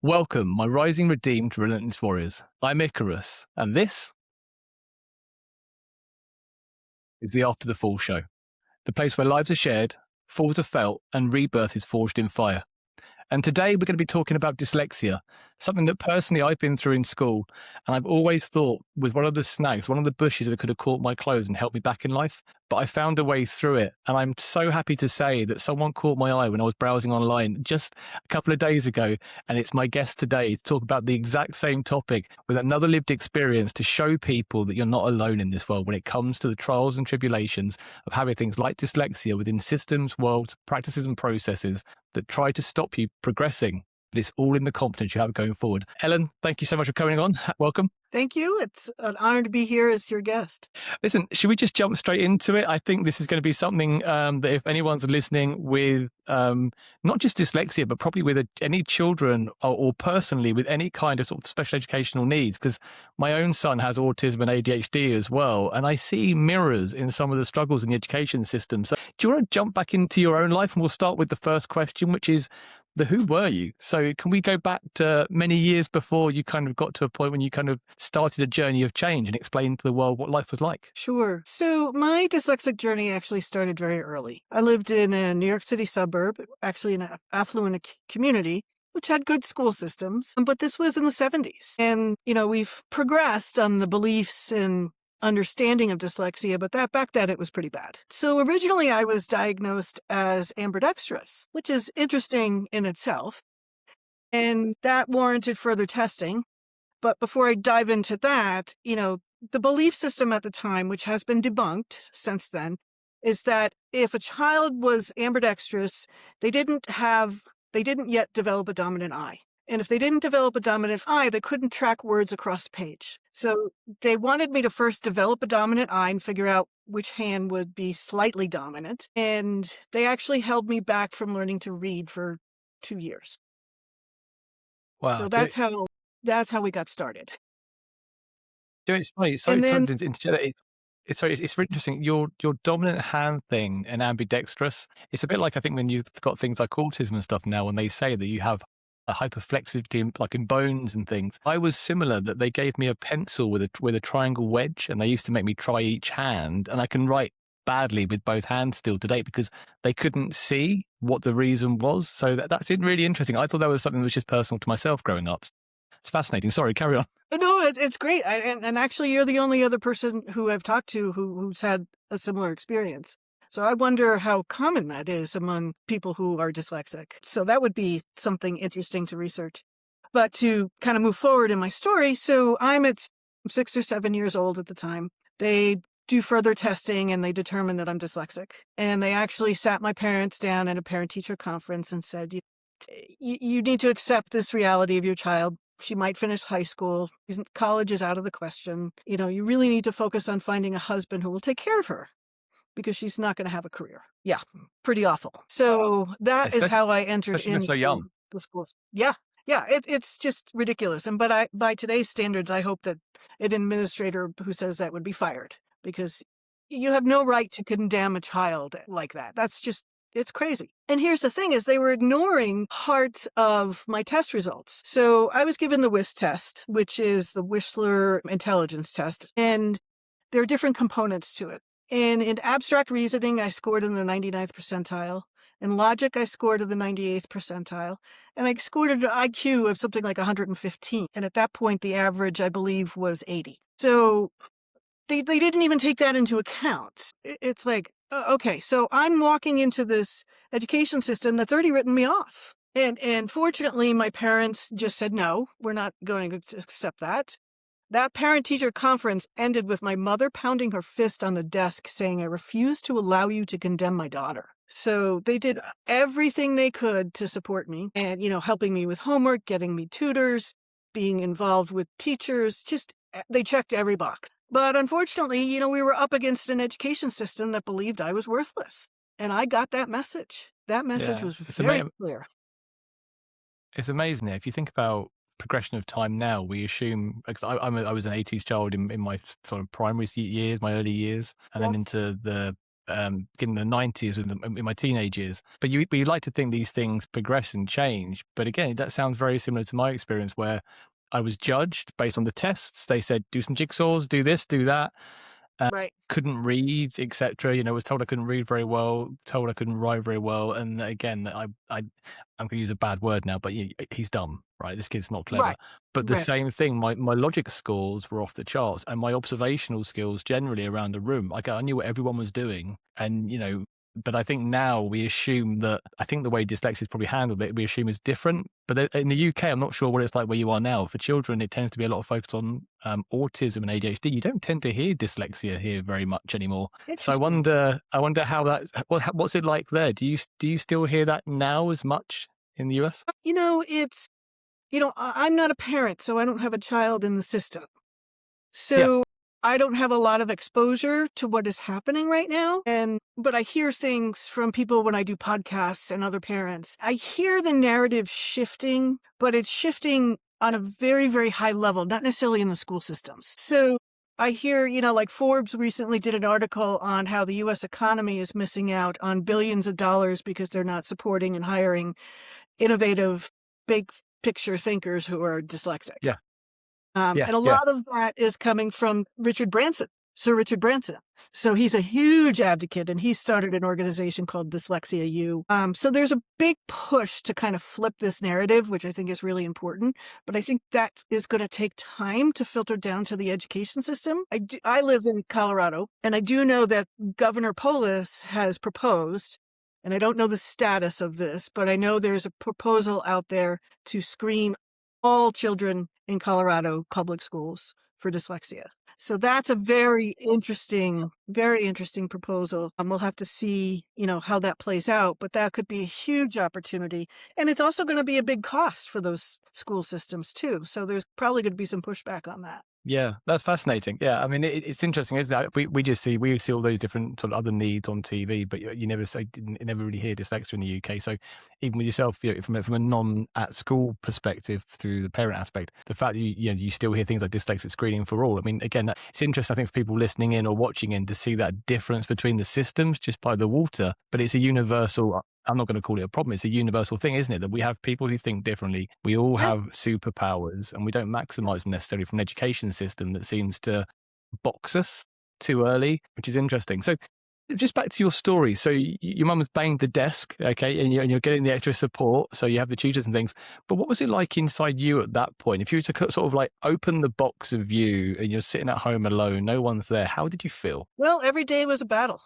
Welcome, my rising redeemed relentless warriors. I'm Icarus, and this is the After the Fall show, the place where lives are shared, falls are felt, and rebirth is forged in fire. And today we're going to be talking about dyslexia, something that personally I've been through in school. And I've always thought was one of the snags, one of the bushes that could have caught my clothes and helped me back in life. But I found a way through it. And I'm so happy to say that someone caught my eye when I was browsing online just a couple of days ago. And it's my guest today to talk about the exact same topic with another lived experience to show people that you're not alone in this world when it comes to the trials and tribulations of having things like dyslexia within systems, worlds, practices, and processes that try to stop you progressing, but it's all in the confidence you have going forward. Ellen, thank you so much for coming on. Welcome. Thank you. It's an honor to be here as your guest. Listen, should we just jump straight into it? I think this is going to be something that if anyone's listening with not just dyslexia, but probably with any children or personally with any kind of sort of special educational needs, because my own son has autism and ADHD as well. And I see mirrors in some of the struggles in the education system. So do you want to jump back into your own life? And we'll start with the first question, which is who were you? So can we go back to many years before you kind of got to a point when you kind of started a journey of change and explained to the world what life was like? Sure. So my dyslexic journey actually started very early. I lived in a New York City suburb, actually in an affluent community, which had good school systems, but this was in the 70s. And, we've progressed on the beliefs and understanding of dyslexia, but back then it was pretty bad. So originally I was diagnosed as ambidextrous, which is interesting in itself, and that warranted further testing. But before I dive into that, the belief system at the time, which has been debunked since then, is that if a child was ambidextrous, they didn't yet develop a dominant eye. And if they didn't develop a dominant eye, they couldn't track words across the page. So they wanted me to first develop a dominant eye and figure out which hand would be slightly dominant. And they actually held me back from learning to read for 2 years. Wow. So that's how we got started. It's funny. It's very interesting. Your dominant hand thing and ambidextrous. It's a bit like I think when you've got things like autism and stuff now, when they say that you have a hyperflexivity like in bones and things. I was similar, that they gave me a pencil with a triangle wedge, and they used to make me try each hand, and I can write badly with both hands still to date because they couldn't see what the reason was. So that's really interesting. I thought that was something that was just personal to myself growing up. It's fascinating. Sorry, carry on. No, it's great. And actually, you're the only other person who I've talked to who's had a similar experience. So I wonder how common that is among people who are dyslexic. So that would be something interesting to research. But to kind of move forward in my story, so I'm at 6 or 7 years old at the time. They do further testing and they determine that I'm dyslexic. And they actually sat my parents down at a parent-teacher conference and said, you need to accept this reality of your child. She might finish high school. College is out of the question. You really need to focus on finding a husband who will take care of her, because she's not going to have a career. Yeah, pretty awful. So that is how I entered into so young. The schools. Yeah. It's just ridiculous. And by today's standards, I hope that an administrator who says that would be fired, because you have no right to condemn a child like that. It's crazy. And here's the thing: is they were ignoring parts of my test results. So I was given the WIS test, which is the Whistler Intelligence Test, and there are different components to it. And in abstract reasoning, I scored in the 99th percentile. In logic, I scored in the 98th percentile. And I scored an IQ of something like 115. And at that point, the average, I believe, was 80. So they didn't even take that into account. It's like, okay, so I'm walking into this education system that's already written me off. And fortunately, my parents just said, no, we're not going to accept that. That parent-teacher conference ended with my mother pounding her fist on the desk saying, I refuse to allow you to condemn my daughter. So they did everything they could to support me and, helping me with homework, getting me tutors, being involved with teachers. They checked every box. But unfortunately, we were up against an education system that believed I was worthless. And I got that message. That message was very clear. It's amazing. If you think about progression of time now, we assume, because I was an 80s child in my sort of primary years, my early years, and then into the in the 90s in my teenage years. But you like to think these things progress and change. But again, that sounds very similar to my experience where I was judged based on the tests. They said, do some jigsaws, do this, do that. Right. Couldn't read, etc. Was told I couldn't read very well, told I couldn't write very well. And again, I'm going to use a bad word now, but he's dumb, right? This kid's not clever. Right. But the Right. same thing, my logic scores were off the charts, and my observational skills generally around the room. Like I knew what everyone was doing, and but I think now we assume that, I think the way dyslexia is probably handled it, we assume is different. But in the UK, I'm not sure what it's like where you are now. For children, it tends to be a lot of focus on autism and ADHD. You don't tend to hear dyslexia here very much anymore. So I Interesting. wonder how what's it like there? Do you still hear that now as much in the US? It's, I'm not a parent, so I don't have a child in the system. Yeah, So I don't have a lot of exposure to what is happening right now. But I hear things from people when I do podcasts and other parents. I hear the narrative shifting, but it's shifting on a very, very high level, not necessarily in the school systems. So I hear, like Forbes recently did an article on how the U.S. economy is missing out on billions of dollars because they're not supporting and hiring innovative, big picture thinkers who are dyslexic. yeah, And a yeah. lot of that is coming from Sir Richard Branson. So he's a huge advocate, and he started an organization called Dyslexia U. So there's a big push to kind of flip this narrative, which I think is really important. But I think that is going to take time to filter down to the education system. I live in Colorado, and I do know that Governor Polis has proposed, and I don't know the status of this, but I know there's a proposal out there to screen all children in Colorado public schools for dyslexia. So that's a very interesting proposal. We'll have to see, how that plays out, but that could be a huge opportunity. And it's also going to be a big cost for those school systems too. So there's probably going to be some pushback on that. Yeah, that's fascinating. Yeah, I mean, it's interesting, isn't it? We see all those different sort of other needs on TV, but you never really hear dyslexia in the UK. So even with yourself, from a non at school perspective, through the parent aspect, the fact that you still hear things like dyslexic screening for all. I mean, again, it's interesting, I think, for people listening in or watching in to see that difference between the systems just by the water. But it's a universal. I'm not going to call it a problem. It's a universal thing, isn't it? That we have people who think differently. We all Yeah. have superpowers, and we don't maximize them necessarily from an education system that seems to box us too early, which is interesting. So just back to your story. So your mum has banged the desk, okay, and you're getting the extra support. So you have the tutors and things. But what was it like inside you at that point? If you were to sort of like open the box of you and you're sitting at home alone, no one's there, how did you feel? Well, every day was a battle.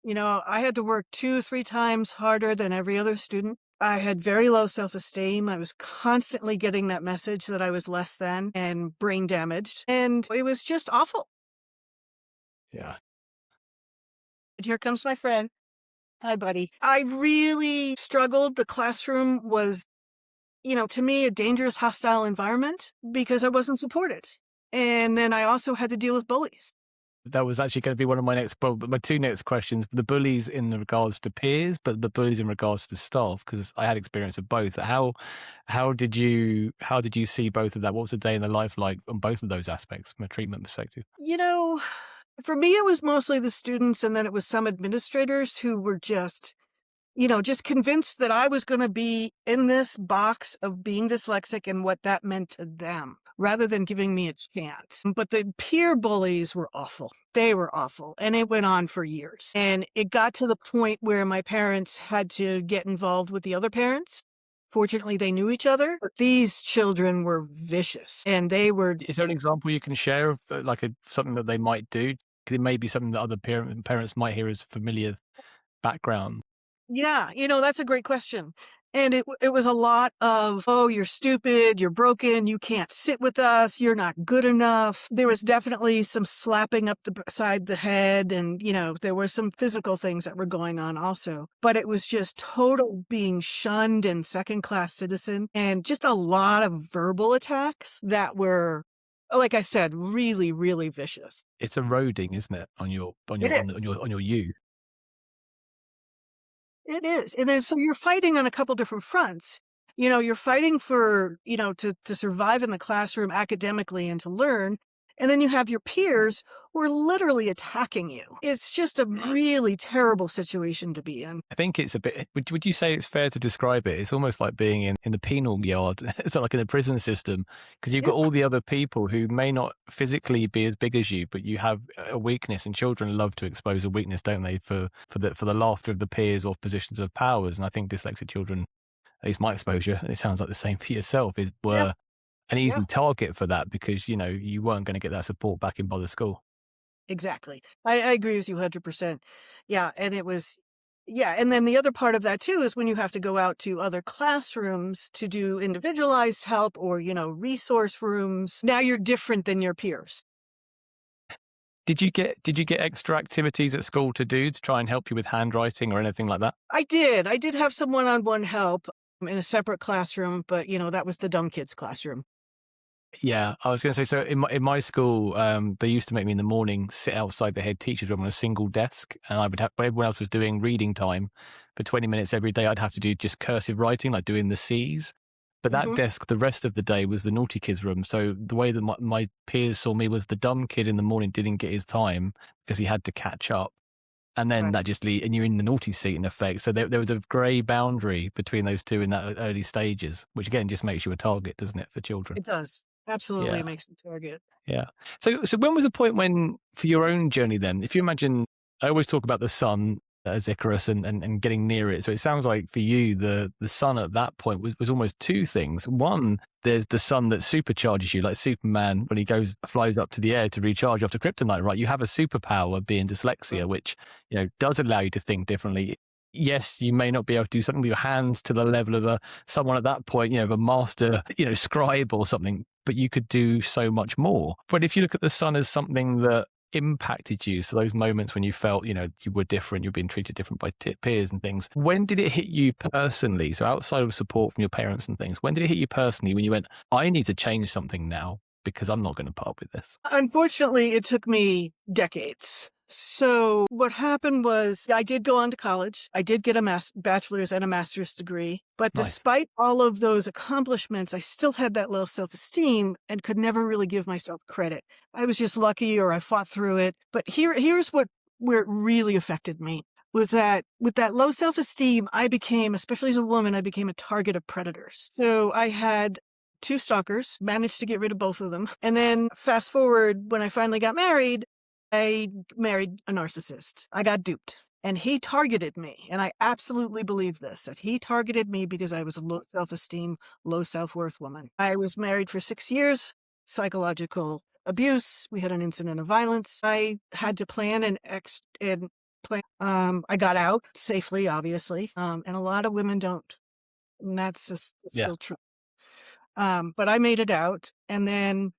I had to work 2-3 times harder than every other student. I had very low self-esteem. I was constantly getting that message that I was less than and brain damaged. And it was just awful. Yeah. And here comes my friend. Hi, buddy. I really struggled. The classroom was, to me, a dangerous, hostile environment because I wasn't supported. And then I also had to deal with bullies. That was actually going to be one of my two next questions. The bullies in regards to peers, but the bullies in regards to staff, because I had experience of both. How did you see both of that? What was a day in the life like on both of those aspects from a treatment perspective? For me, it was mostly the students, and then it was some administrators who were just convinced that I was going to be in this box of being dyslexic and what that meant to them, rather than giving me a chance. But the peer bullies were awful. They were awful. And it went on for years. And it got to the point where my parents had to get involved with the other parents. Fortunately, they knew each other. But these children were vicious, and they were. Is there an example you can share of something that they might do? It may be something that other parents might hear as familiar background. Yeah, that's a great question. And it was a lot of, oh, you're stupid, you're broken, you can't sit with us, you're not good enough. There was definitely some slapping up the side the head, and, there were some physical things that were going on also. But it was just total being shunned and second-class citizen, and just a lot of verbal attacks that were, like I said, really, really vicious. It's eroding, isn't it, on your you? It is. And then so you're fighting on a couple different fronts. You're fighting for, to survive in the classroom academically and to learn. And then you have your peers who are literally attacking you. It's just a really terrible situation to be in. I think it's a bit, would you say it's fair to describe it? It's almost like being in the penal yard, so like in the prison system, because you've Yeah, got all the other people who may not physically be as big as you, but you have a weakness, and children love to expose a weakness, don't they, for the laughter of the peers or positions of powers. And I think dyslexic children, at least my exposure, and it sounds like the same for yourself, yeah, were an yeah, easy target for that because, you weren't going to get that support back in by the school. exactly. I agree with you 100%. Yeah, and and then the other part of that too is when you have to go out to other classrooms to do individualized help or, resource rooms. Now you're different than your peers. Did you get extra activities at school to do to try and help you with handwriting or anything like that? I did. I did have some one-on-one help in a separate classroom, but that was the dumb kids classroom. Yeah, I was going to say, so in my school, they used to make me in the morning sit outside the head teacher's room on a single desk, and I would have, when everyone else was doing reading time for 20 minutes every day, I'd have to do just cursive writing, like doing the C's. But that Hmm. desk, the rest of the day, was the naughty kids' room. So the way that my peers saw me was the dumb kid in the morning didn't get his time because he had to catch up. And then Right. and you're in the naughty seat in effect. So there was a grey boundary between those two in that early stages, which again just makes you a target, doesn't it, for children? It does. Absolutely Yeah. makes it target. Yeah. So when was the point when, for your own journey then, if you imagine, I always talk about the sun as Icarus and getting near it. So it sounds like for you, the sun at that point was almost two things. One, there's the sun that supercharges you, like Superman when he flies up to the air to recharge after kryptonite, right? You have a superpower being dyslexia, Mm. which, does allow you to think differently. Yes, you may not be able to do something with your hands to the level of someone at that point, of a master, scribe or something, but you could do so much more. But if you look at the sun as something that impacted you, so those moments when you felt, you were different, you're being treated different by peers and things, when did it hit you personally? So outside of support from your parents and things, when did it hit you personally when you went, I need to change something now because I'm not going to put up with this? Unfortunately, it took me decades. So what happened was I did go on to college. I did get a bachelor's and a master's degree. But Nice. despite all of those accomplishments, I still had that low self-esteem and could never really give myself credit. I was just lucky or I fought through it. But here's where it really affected me was that with that low self-esteem, I became, especially as a woman, I became a target of predators. So I had two stalkers, managed to get rid of both of them. And then fast forward, when I finally got married, I married a narcissist. I got duped. And he targeted me. And I absolutely believe this, that he targeted me because I was a low self-esteem, low self-worth woman. I was married for 6 years, psychological abuse. We had an incident of violence. I had to plan and plan. I got out safely, obviously. And a lot of women don't. And that's just Yeah. still true. But I made it out. And then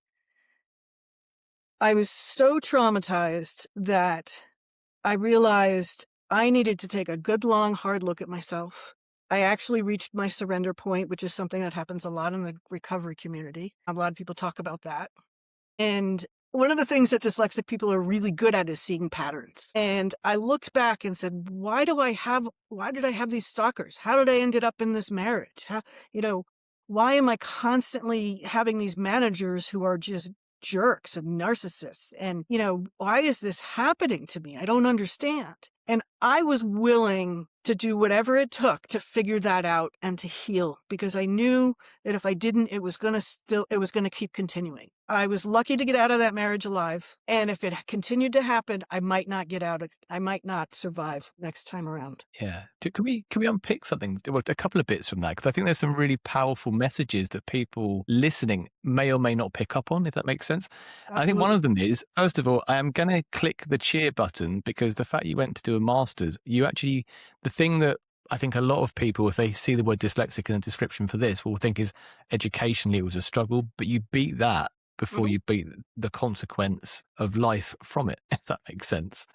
I was so traumatized that I realized I needed to take a good, long, hard look at myself. I actually reached my surrender point, which is something that happens a lot in the recovery community. A lot of people talk about that. And one of the things that dyslexic people are really good at is seeing patterns. And I looked back and said, why did I have these stalkers? How did I ended up in this marriage? Why am I constantly having these managers who are just jerks and narcissists? And, why is this happening to me? I don't understand. And I was willing to do whatever it took to figure that out and to heal because I knew that if I didn't, it was going to keep continuing. I was lucky to get out of that marriage alive. And if it continued to happen, I might not get out. I might not survive next time around. Yeah. Can we unpick something, well, a couple of bits from that? Because I think there's some really powerful messages that people listening may or may not pick up on, if that makes sense. And I think one Absolutely. of them is, first of all, I am going to click the cheer button because the fact you went to do a master's, the thing that I think a lot of people, if they see the word dyslexic in a description for this, will think is educationally it was a struggle, but you beat that before Mhm. you beat the consequence of life from it, if that makes sense.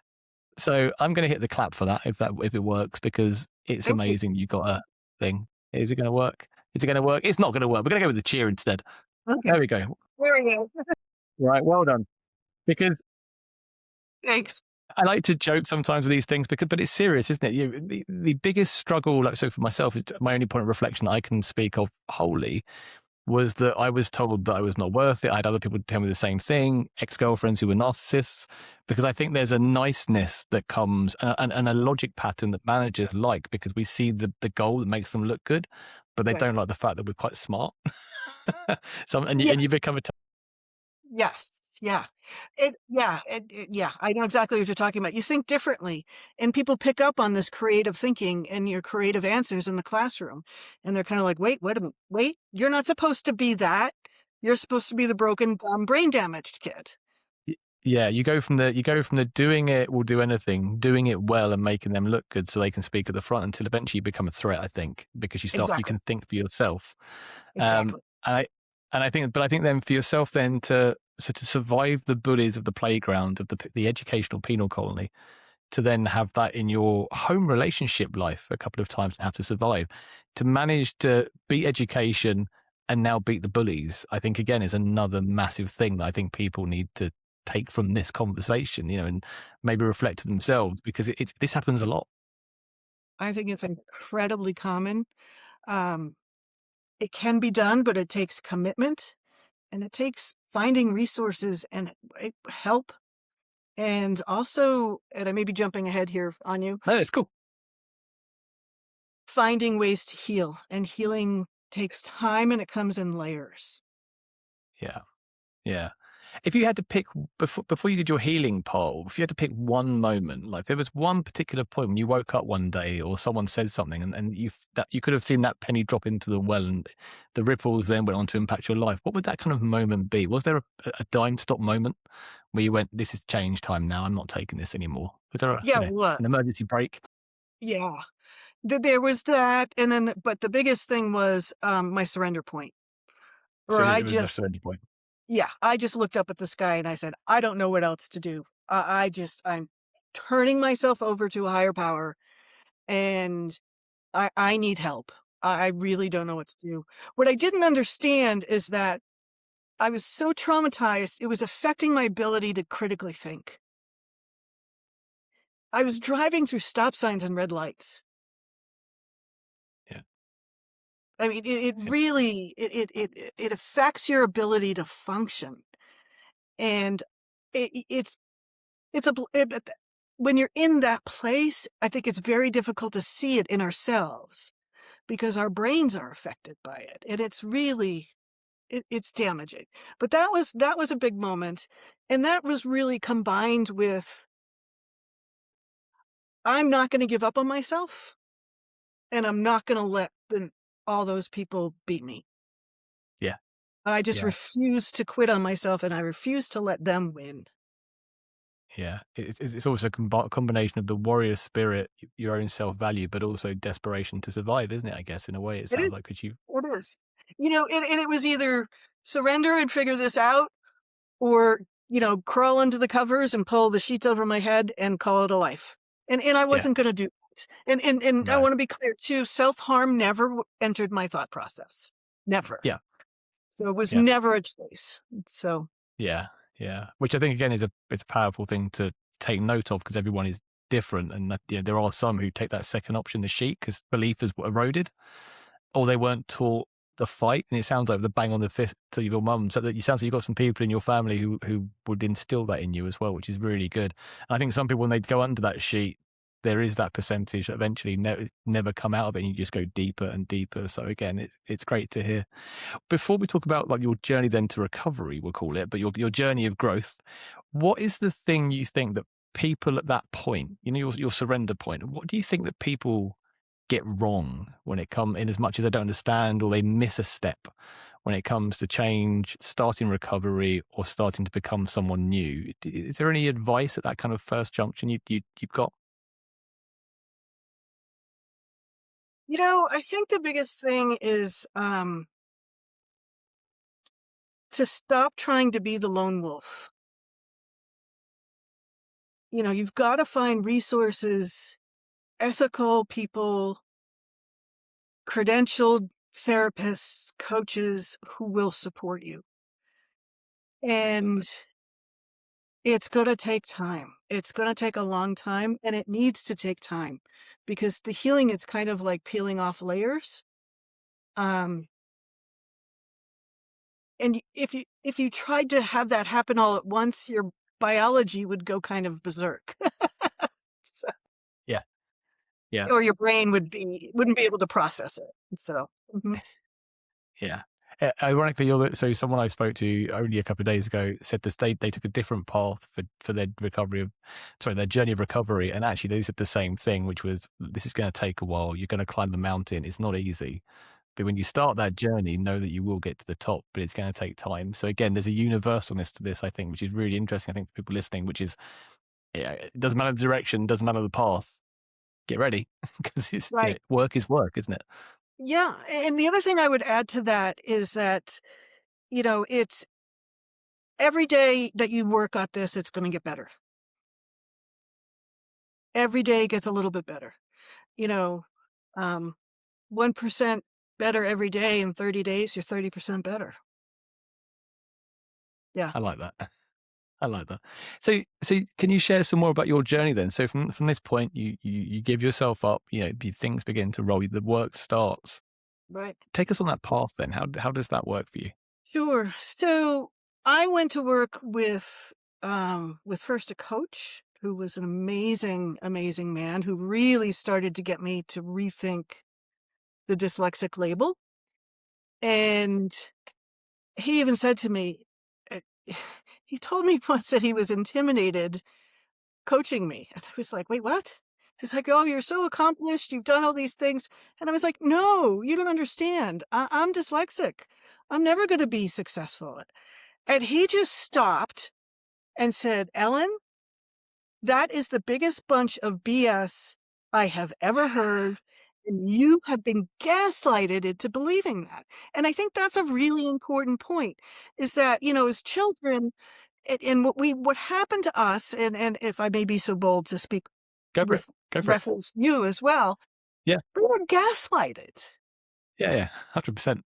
So I'm going to hit the clap for that if it works because it's Thank you. amazing you got a thing. Is it going to work? Is it going to work? It's not going to work. We're going to go with the cheer instead. Okay. There we go. There we go. Right, well done. Because Thanks. I like to joke sometimes with these things, but it's serious, isn't it? The biggest struggle, like so for myself, is my only point of reflection that I can speak of wholly was that I was told that I was not worth it. I had other people tell me the same thing, ex-girlfriends who were narcissists, because I think there's a niceness that comes and a logic pattern that managers like because we see the goal that makes them look good, but they Right. don't like the fact that we're quite smart. So, and you Yes. become a Yes. Yeah. Yeah, I know exactly what you're talking about. You think differently, and people pick up on this creative thinking and your creative answers in the classroom, and they're kinda like, wait a minute. Wait, you're not supposed to be that. You're supposed to be the broken, dumb, brain damaged kid." yeah, you go from the doing it will do anything, doing it well and making them look good so they can speak at the front until eventually you become a threat, I think, because you Exactly. can think for yourself. Um, Exactly. and I think then for yourself then to survive the bullies of the playground of the educational penal colony, to then have that in your home relationship life a couple of times and have to survive, to manage to beat education and now beat the bullies, I think again is another massive thing that I think people need to take from this conversation, and maybe reflect to themselves because this happens a lot. I think it's incredibly common. Um, it can be done, but it takes commitment, and it takes finding resources and help. And also, and I may be jumping ahead here on you, No, it's cool. finding ways to heal. And healing takes time and it comes in layers. Yeah. Yeah. If you had to pick before you did your healing poll, if you had to pick one moment, like there was one particular point when you woke up one day or someone said something and you could have seen that penny drop into the well and the ripples then went on to impact your life, what would that kind of moment be? Was there a dime stop moment where you went, this is change time now, I'm not taking this anymore? Was there Yeah, it was. an emergency break? Yeah. There was that. And then, but the biggest thing was my surrender point, So where it was a surrender point. I just looked up at the sky and I said, I don't know what else to do. I'm turning myself over to a higher power, and I need help. I really don't know what to do. What I didn't understand is that I was so traumatized, it was affecting my ability to critically think. I was driving through stop signs and red lights. Yeah. I mean, it Yeah. really it affects your ability to function, and it's a bl- it, but when you're in that place, I think it's very difficult to see it in ourselves because our brains are affected by it, and it's really it's damaging. But that was a big moment, and that was really combined with I'm not going to give up on myself, and I'm not going to let all those people beat me. Yeah. I just Yeah. refuse to quit on myself, and I refuse to let them win. Yeah, it's also a combination of the warrior spirit, your own self value, but also desperation to survive, isn't it? I guess in a way, it It sounds is. like because you, It is. And it was either surrender and figure this out, or, crawl under the covers and pull the sheets over my head and call it a life. And I yeah, wasn't gonna do that. And I no, wanna be clear too, self-harm never entered my thought process. Never. yeah, So it was yeah, never a choice. So yeah, yeah. Which I think again is it's a powerful thing to take note of because everyone is different, and that, there are some who take that second option, the sheet, because belief is eroded, or they weren't taught the fight. And it sounds like the bang on the fist to your mum. So that you sounds like you've got some people in your family who would instill that in you as well, which is really good. And I think some people when they go under that sheet, there is that percentage that eventually never come out of it, and you just go deeper and deeper. So again, it's great to hear. Before we talk about like your journey then to recovery, we'll call it, but your journey of growth, what is the thing you think that people at that point, your surrender point, what do you think that people get wrong when it comes in as much as they don't understand or they miss a step when it comes to change, starting recovery or starting to become someone new? Is there any advice at that kind of first junction you've got? I think the biggest thing is, to stop trying to be the lone wolf. You've gotta find resources, ethical people, credentialed therapists, coaches who will support you. And it's going to take time. It's going to take a long time, and it needs to take time because the healing is kind of like peeling off layers. Um, if you tried to have that happen all at once, your biology would go kind of berserk. So, Yeah. Yeah. or your brain wouldn't be able to process it. So, Yeah. Ironically, so someone I spoke to only a couple of days ago said this, they took a different path for their their journey of recovery. And actually they said the same thing, which was, this is going to take a while. You're going to climb a mountain. It's not easy. But when you start that journey, know that you will get to the top, but it's going to take time. So again, there's a universalness to this, I think, which is really interesting, I think, for people listening, which is, it doesn't matter the direction, doesn't matter the path. Get ready, because right. work is work, isn't it? Yeah. And the other thing I would add to that is that, it's every day that you work at this, it's going to get better. Every day gets a little bit better. 1% better every day in 30 days, you're 30% better. Yeah. I like that. I like that. So can you share some more about your journey then? So from this point, you give yourself up, things begin to roll, the work starts. Right. Take us on that path then. How does that work for you? Sure. So I went to work with first a coach who was an amazing, amazing man who really started to get me to rethink the dyslexic label. And he even said to me, uh, he told me once that he was intimidated coaching me. And I was like, wait, what? He's like, oh, you're so accomplished. You've done all these things. And I was like, no, you don't understand. I'm dyslexic. I'm never going to be successful. And he just stopped and said, Ellen, that is the biggest bunch of BS I have ever heard. And you have been gaslighted into believing that. And I think that's a really important point, is that, as children, and what happened to us, and if I may be so bold to speak Go for it. with Go for it. reference to you as well, Yeah. we were gaslighted, Yeah. Yeah. 100%.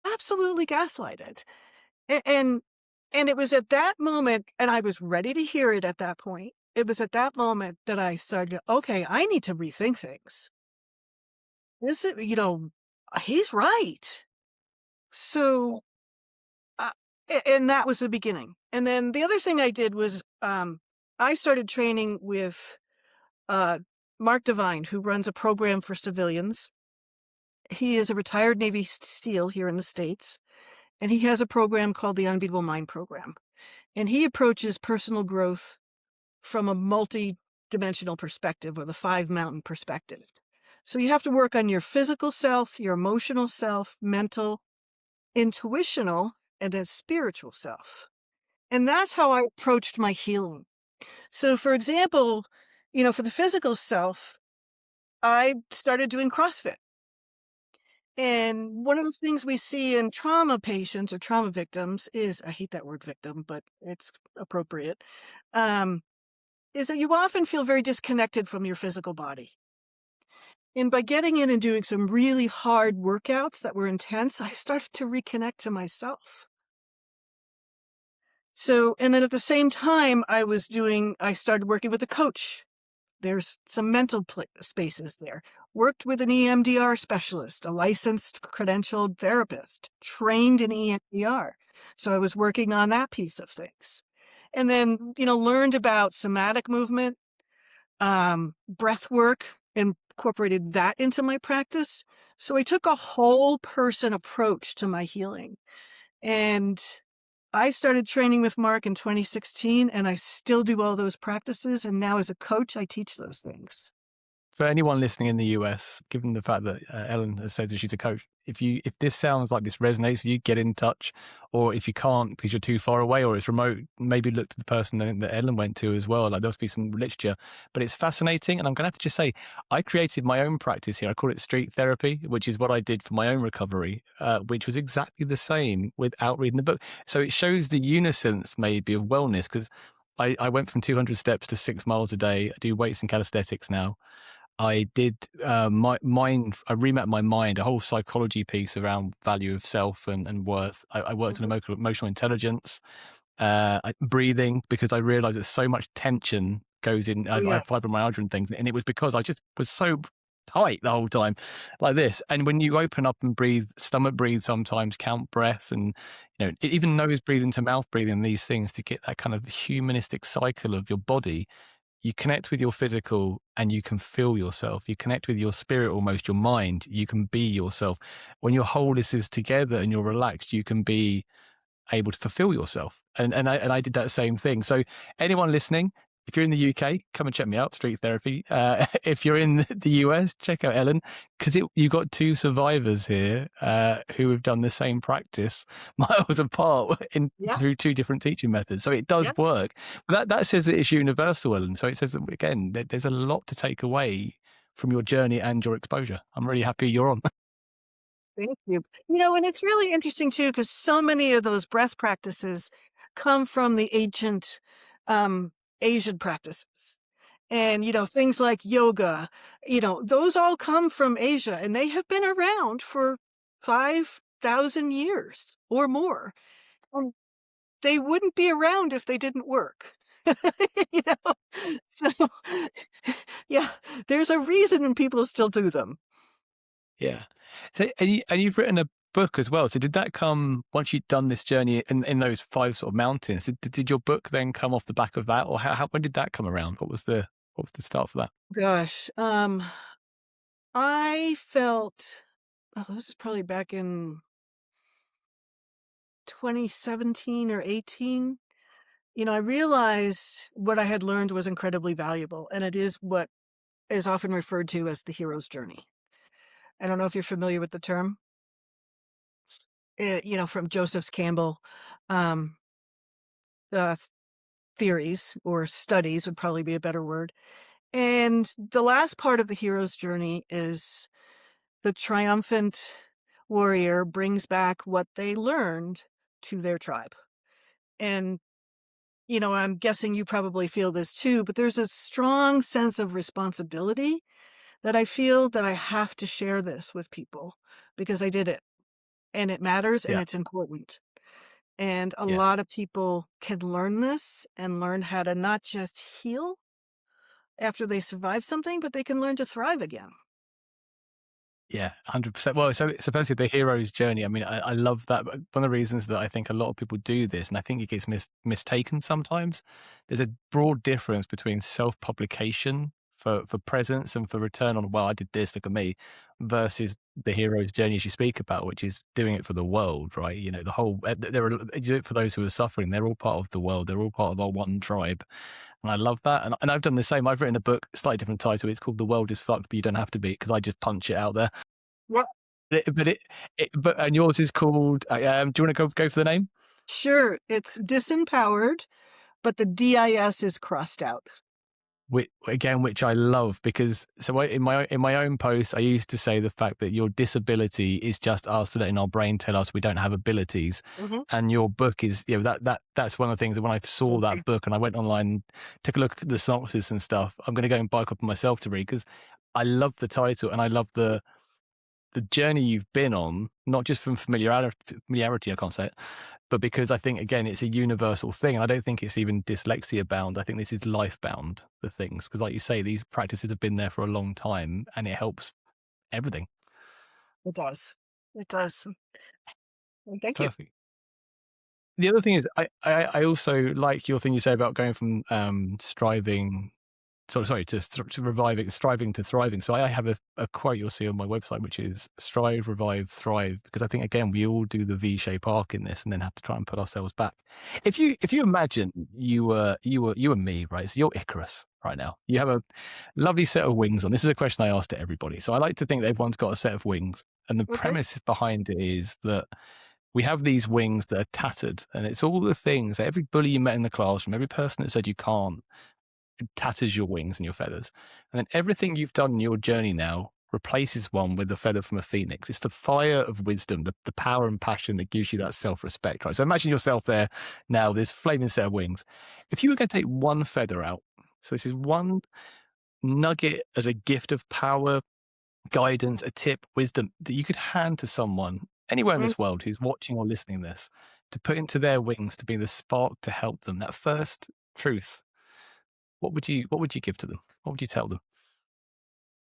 absolutely gaslighted. A- And and it was at that moment, and I was ready to hear it at that point. It was at that moment that I started, okay, I need to rethink things. This is, he's right. So, uh, and that was the beginning. And then the other thing I did was, I started training with uh, Mark Devine, who runs a program for civilians. He is a retired Navy SEAL here in the States, and he has a program called the Unbeatable Mind Program. And he approaches personal growth from a multi-dimensional perspective, or the 5 mountain perspective. So you have to work on your physical self, your emotional self, mental, intuitional, and then spiritual self. And that's how I approached my healing. So for example, for the physical self, I started doing CrossFit. And one of the things we see in trauma patients or trauma victims is, I hate that word victim, but it's appropriate, is that you often feel very disconnected from your physical body. And by getting in and doing some really hard workouts that were intense, I started to reconnect to myself. So, and then at the same time, I started working with a coach. There's some mental spaces there. Worked with an EMDR specialist, a licensed credentialed therapist, trained in EMDR. So I was working on that piece of things. And then, learned about somatic movement, breath work, incorporated that into my practice. So I took a whole person approach to my healing. And I started training with Mark in 2016, and I still do all those practices. And now as a coach, I teach those things. For anyone listening in the US, given the fact that Ellen has said that she's a coach, if this sounds like this resonates with you, get in touch. Or if you can't because you're too far away or it's remote, maybe look to the person that Ellen went to as well. Like, there must be some literature, but it's fascinating. And I'm going to have to just say, I created my own practice here. I call it street therapy, which is what I did for my own recovery, which was exactly the same without reading the book. So it shows the unisons maybe of wellness, because I went from 200 steps to 6 miles a day. I do weights and calisthenics now. I did my mind. I remapped my mind, a whole psychology piece around value of self and worth. I worked on emotional intelligence, breathing, because I realized that so much tension goes in. Oh, I have yes. fibromyalgia and things, and it was because I just was so tight the whole time, like this. And when you open up and breathe, stomach breathe sometimes, count breaths, and even nose breathing to mouth breathing, these things to get that kind of humanistic cycle of your body. You connect with your physical and you can feel yourself. You connect with your spirit, almost your mind. You can be yourself. When your whole is together and you're relaxed, you can be able to fulfill yourself. And I did that same thing. So anyone listening, if you're in the UK, come and check me out, Street Therapy. If you're in the US, check out Ellen, because you've got two survivors here who have done the same practice miles apart Yeah, through two different teaching methods. So it yeah. does work. But that says that it's universal, Ellen. So it says that, again, there's a lot to take away from your journey and your exposure. I'm really happy you're on. Thank you. And it's really interesting too, because so many of those breath practices come from the ancient um, Asian practices. And, things like yoga, those all come from Asia and they have been around for 5,000 years or more. And they wouldn't be around if they didn't work. you know, so yeah, there's a reason and people still do them. Yeah. So, and you've written a book as well. So did that come once you'd done this journey in those five sort of mountains? Did your book then come off the back of that, or when did that come around? What was the start for that? Gosh, I felt, oh, this is probably back in 2017 or 18. I realized what I had learned was incredibly valuable, and it is what is often referred to as the hero's journey. I don't know if you're familiar with the term, from Joseph's Campbell, um, uh, theories or studies would probably be a better word. And the last part of the hero's journey is the triumphant warrior brings back what they learned to their tribe. And, I'm guessing you probably feel this too, but there's a strong sense of responsibility that I feel that I have to share this with people because I did it and it matters and Yeah, it's important. And a yeah. lot of people can learn this and learn how to not just heal after they survive something, but they can learn to thrive again. Yeah, 100%. Well, so it's basically the hero's journey. I mean, I love that. But one of the reasons that I think a lot of people do this, and I think it gets mistaken sometimes, there's a broad difference between self-publication for presence and for return on, well, I did this, look at me, versus the hero's journey as you speak about, which is doing it for the world, right? The whole, you do it for those who are suffering. They're all part of the world. They're all part of our one tribe. And I love that. And I've done the same. I've written a book, slightly different title. It's called The World is Fucked, but you don't have to be, because I just punch it out there. Well, And yours is called, do you want to go for the name? sure, it's disempowered, but the DIS is crossed out. Which I love, because in my own post, I used to say the fact that your disability is just us letting our brain tell us we don't have abilities. Mhm. And your book is, that's one of the things that when I saw Thank you. that book and I went online, took a look at the synopsis and stuff, I'm going to go and buy a copy myself to read, because I love the title and I love the journey you've been on, not just from familiarity, I can't say it, but because I think, again, it's a universal thing. And I don't think it's even dyslexia bound. I think this is life bound, the things. Because like you say, these practices have been there for a long time and it helps everything. It does. It does. Well, thank you. Perfect. The other thing is, I also like your thing you say about going from striving to reviving, striving to thriving. So I have a quote you'll see on my website, which is strive, revive, thrive, because I think, again, we all do the V-shaped arc in this and then have to try and put ourselves back. If you imagine you were me, right? So you're Icarus right now. You have a lovely set of wings on. This is a question I ask to everybody. So I like to think that everyone's got a set of wings. And the Okay. premise behind it is that we have these wings that are tattered, and it's all the things that every bully you met in the classroom, every person that said you can't, tatters your wings and your feathers. And then everything you've done in your journey now replaces one with the feather from a phoenix. It's the fire of wisdom, the power and passion that gives you that self-respect, right? So imagine yourself there now with this flaming set of wings. If you were going to take one feather out, so this is one nugget as a gift of power, guidance, a tip, wisdom that you could hand to someone anywhere in Mm. this world who's watching or listening to this, to put into their wings, to be the spark to help them, that first truth, what would you give to them? What would you tell them?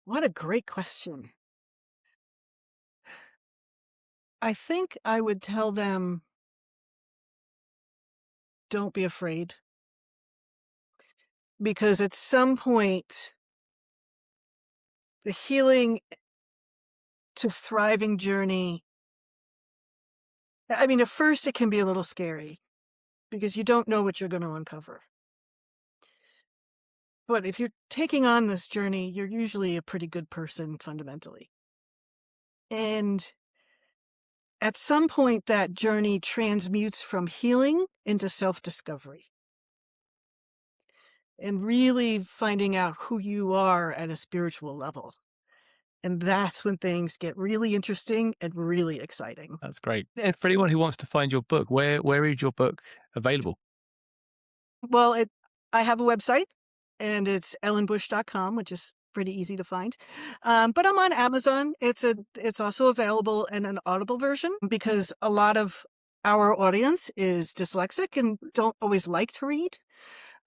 What a great question. I think I would tell them, don't be afraid, because at some point, the healing to thriving journey, I mean, at first it can be a little scary because you don't know what you're going to uncover. But if you're taking on this journey, you're usually a pretty good person fundamentally. And at some point, that journey transmutes from healing into self-discovery and really finding out who you are at a spiritual level. And that's when things get really interesting and really exciting. That's great. And for anyone who wants to find your book, where is your book available? Well, I have a website, and it's ellenbusch.com, which is pretty easy to find. But I'm on Amazon. It's also available in an Audible version because a lot of our audience is dyslexic and don't always like to read.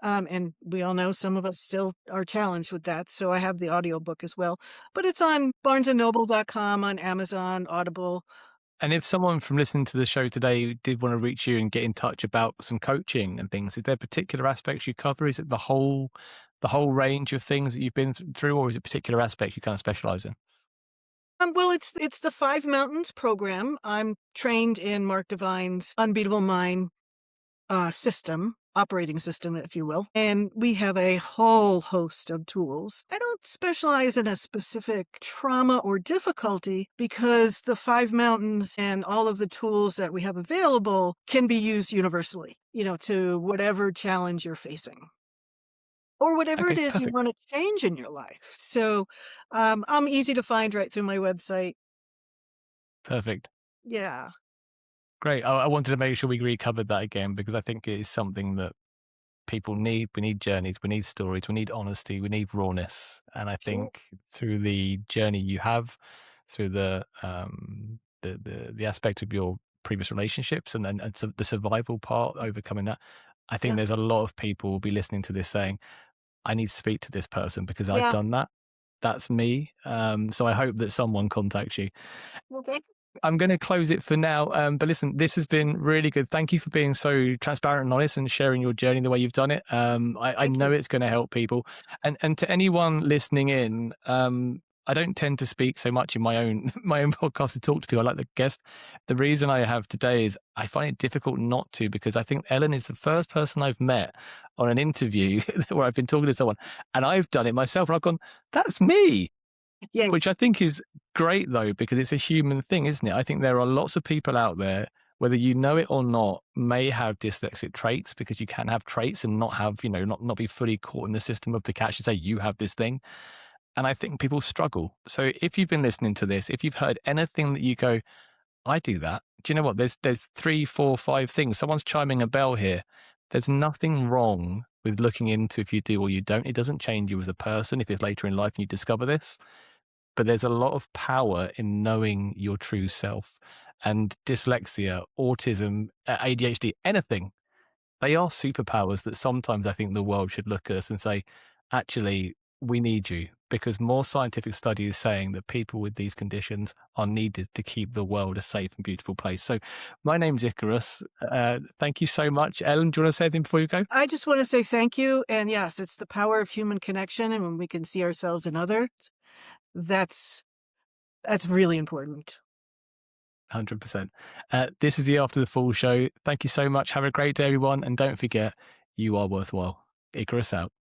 And we all know some of us still are challenged with that. So I have the audiobook as well. But it's on barnesandnoble.com, on Amazon, Audible. And if someone from listening to the show today did want to reach you and get in touch about some coaching and things, is there particular aspects you cover? Is it the whole range of things that you've been through, or is it particular aspects you kind of specialize in? Well, it's the Five Mountains program. I'm trained in Mark Devine's Unbeatable Mind operating system, if you will. And we have a whole host of tools. I don't specialize in a specific trauma or difficulty because the Five Mountains and all of the tools that we have available can be used universally, to whatever challenge you're facing or whatever Okay, it is you perfect. want to change in your life. So I'm easy to find right through my website. Perfect. Yeah. Great. I wanted to make sure we recovered that again because I think it is something that people need. We need journeys, we need stories, we need honesty, we need rawness. And I Sure. think through the journey you have, through the aspect of your previous relationships and so the survival part, overcoming that, I think Yeah. there's a lot of people will be listening to this saying, I need to speak to this person because I've Yeah. done that. That's me. So I hope that someone contacts you. Okay. I'm going to close it for now. But listen, this has been really good. Thank you for being so transparent and honest and sharing your journey the way you've done it. I Thank know you. it's going to help people. And to anyone listening in, I don't tend to speak so much in my own my own podcast to talk to people. I like the guest. The reason I have today is I find it difficult not to because I think Ellen is the first person I've met on an interview where I've been talking to someone and I've done it myself. And I've gone, that's me. Yeah. Which I think is great though, because it's a human thing, isn't it? I think there are lots of people out there, whether you know it or not, may have dyslexic traits because you can have traits and not have, not be fully caught in the system of the catch and say you have this thing. And I think people struggle. So if you've been listening to this, if you've heard anything that you go, I do that. Do you know what? There's 3, 4, 5 things. Someone's chiming a bell here. There's nothing wrong with looking into if you do or you don't. It doesn't change you as a person if it's later in life and you discover this, but there's a lot of power in knowing your true self. And dyslexia, autism, ADHD, anything, they are superpowers that sometimes I think the world should look at us and say, actually, we need you, because more scientific study is saying that people with these conditions are needed to keep the world a safe and beautiful place. So my name's Icarus. Thank you so much. Ellen, do you want to say anything before you go? I just want to say thank you. And yes, it's the power of human connection. And when we can see ourselves in others, that's really important. 100%. This is the After the Fall show. Thank you so much. Have a great day, everyone. And don't forget, you are worthwhile. Icarus out.